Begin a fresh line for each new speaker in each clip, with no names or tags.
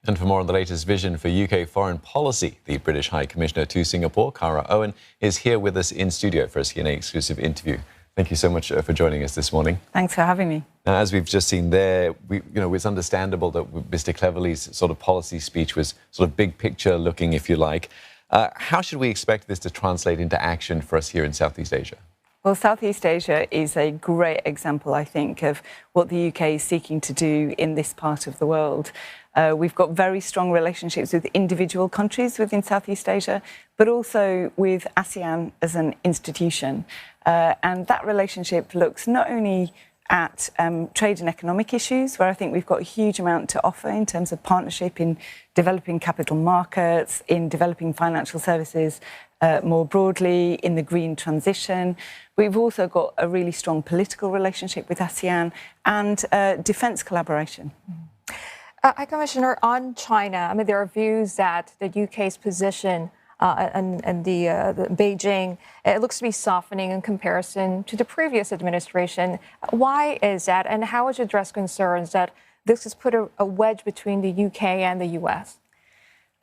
And for more on the latest vision for UK foreign policy, the British High Commissioner to Singapore, Kara Owen, is here with us in studio for a CNA exclusive interview. Thank you so much for joining us this morning.
Thanks for having me.
Now, as we've just seen there, it's understandable that Mr. Cleverly's sort of policy speech was sort of big picture looking, if you like. How should we expect this to translate into action for us here in Southeast Asia?
Well, Southeast Asia is a great example, I think, of what the UK is seeking to do in this part of the world. We've got very strong relationships with individual countries within Southeast Asia, but also with ASEAN as an institution. And that relationship looks not only at trade and economic issues, where I think we've got a huge amount to offer in terms of partnership in developing capital markets, in developing financial services more broadly, in the green transition. We've also got a really strong political relationship with ASEAN and defence collaboration.
High Commissioner, on China, I mean, there are views that the UK's position and the Beijing, it looks to be softening in comparison to the previous administration. Why is that, and how would you address concerns that this has put a wedge between the UK and the US?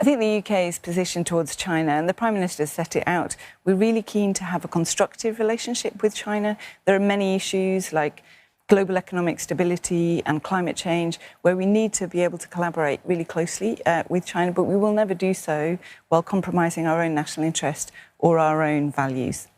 I think the UK's position towards China, and the Prime Minister set it out, we're really keen to have a constructive relationship with China. There are many issues like global economic stability and climate change, where we need to be able to collaborate really closely with China, but we will never do so while compromising our own national interest or our own values.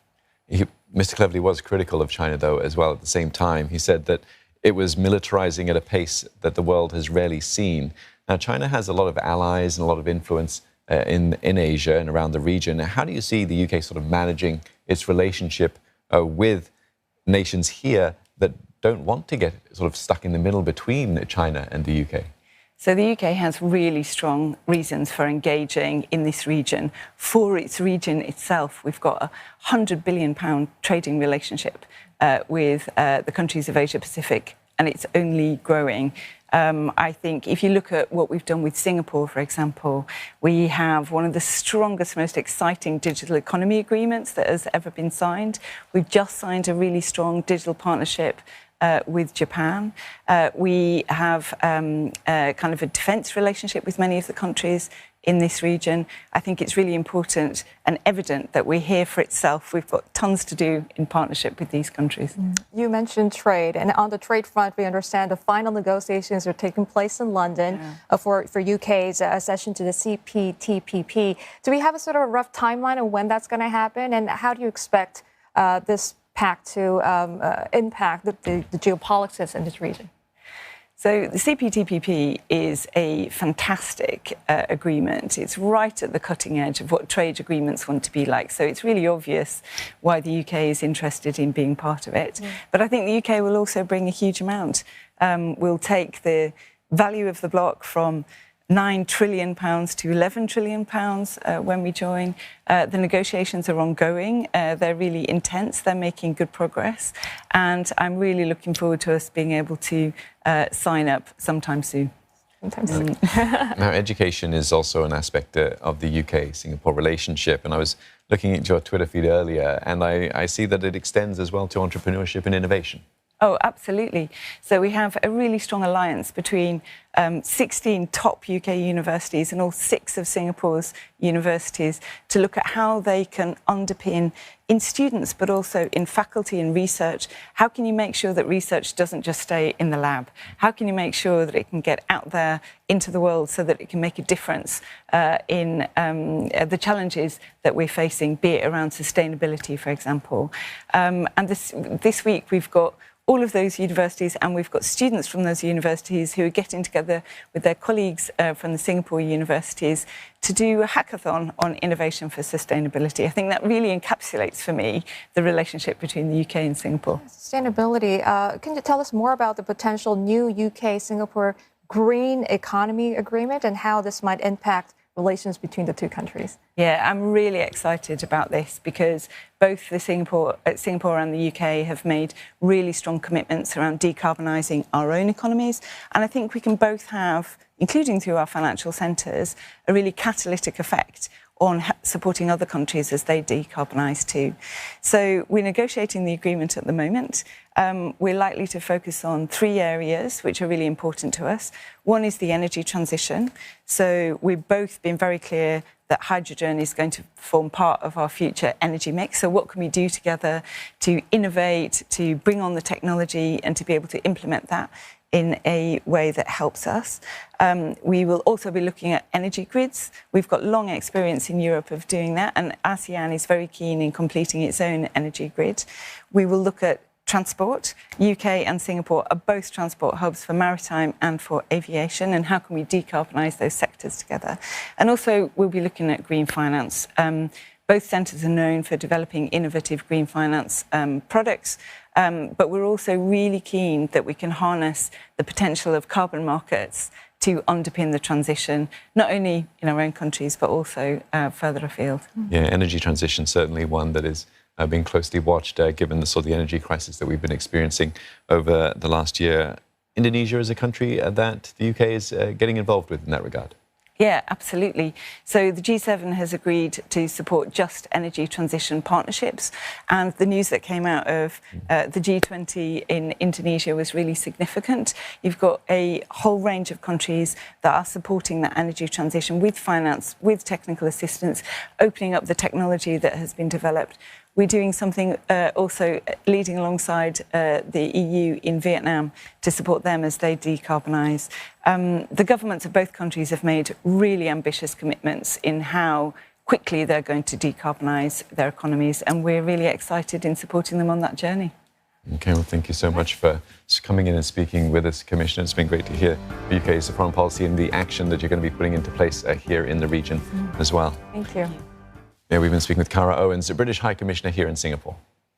Mr. Cleverly was critical of China, though, as well at the same time. He said that it was militarizing at a pace that the world has rarely seen. Now, China has a lot of allies and a lot of influence in Asia and around the region. How do you see the UK sort of managing its relationship with nations here that don't want to get sort of stuck in the middle between China and the UK?
So the UK has really strong reasons for engaging in this region. For its region itself, we've got a £100 billion trading relationship with the countries of Asia Pacific, and it's only growing. I think if you look at what we've done with Singapore, for example, we have one of the strongest, most exciting digital economy agreements that has ever been signed. We've just signed a really strong digital partnership with Japan. We have kind of a defence relationship with many of the countries in this region. I think it's really important and evident that we're here for itself. We've got tons to do in partnership with these countries.
You mentioned trade, and on the trade front, we understand the final negotiations are taking place in London for UK's accession to the CPTPP. Do we have a sort of a rough timeline on when that's going to happen, and how do you expect this pact to impact the geopolitics in this region?
So the CPTPP is a fantastic agreement. It's right at the cutting edge of what trade agreements want to be like. So it's really obvious why the UK is interested in being part of it. But I think the UK will also bring a huge amount. We'll take the value of the bloc from £9 trillion to £11 trillion when we join. The negotiations are ongoing. They're really intense. They're making good progress. And I'm really looking forward to us being able to sign up sometime soon.
Now, education is also an aspect of the UK-Singapore relationship. And I was looking at your Twitter feed earlier, and I see that it extends as well to entrepreneurship and innovation.
Oh, absolutely. So we have a really strong alliance between 16 top UK universities and all 6 of Singapore's universities to look at how they can underpin in students, but also in faculty and research. How can you make sure that research doesn't just stay in the lab? How can you make sure that it can get out there into the world so that it can make a difference in the challenges that we're facing, be it around sustainability, for example? And this week we've got all of those universities, and we've got students from those universities who are getting together with their colleagues from the Singapore universities to do a hackathon on innovation for sustainability. I think that really encapsulates for me the relationship between the UK and Singapore.
Sustainability. Can you tell us more about the potential new UK-Singapore green economy agreement and how this might impact relations between the two countries?
Yeah, I'm really excited about this because both the Singapore and the UK have made really strong commitments around decarbonising our own economies. And I think we can both have, including through our financial centres, a really catalytic effect on supporting other countries as they decarbonise too. So we're negotiating the agreement at the moment. We're likely to focus on 3 areas which are really important to us. One is the energy transition. So we've both been very clear that hydrogen is going to form part of our future energy mix. So what can we do together to innovate, to bring on the technology and to be able to implement that in a way that helps us. We will also be looking at energy grids. We've got long experience in Europe of doing that, and ASEAN is very keen in completing its own energy grid. We will look at transport. UK and Singapore are both transport hubs for maritime and for aviation, and how can we decarbonise those sectors together? And also we'll be looking at green finance. Both centres are known for developing innovative green finance products, but we're also really keen that we can harness the potential of carbon markets to underpin the transition, not only in our own countries, but also further afield.
Yeah, energy transition, certainly one that is being closely watched, given the sort of the energy crisis that we've been experiencing over the last year. Indonesia is a country that the UK is getting involved with in that regard.
Yeah, absolutely. So the G7 has agreed to support just energy transition partnerships, and the news that came out of the G20 in Indonesia was really significant. You've got a whole range of countries that are supporting that energy transition with finance, with technical assistance, opening up the technology that has been developed. We're doing something also leading alongside the EU in Vietnam to support them as they decarbonise. The governments of both countries have made really ambitious commitments in how quickly they're going to decarbonise their economies, and we're really excited in supporting them on that journey.
Okay, well, thank you so much for coming in and speaking with us, Commissioner. It's been great to hear the UK's foreign policy and the action that you're going to be putting into place here in the region as well.
Thank you.
Yeah, we've been speaking with Kara Owen, the British High Commissioner here in Singapore.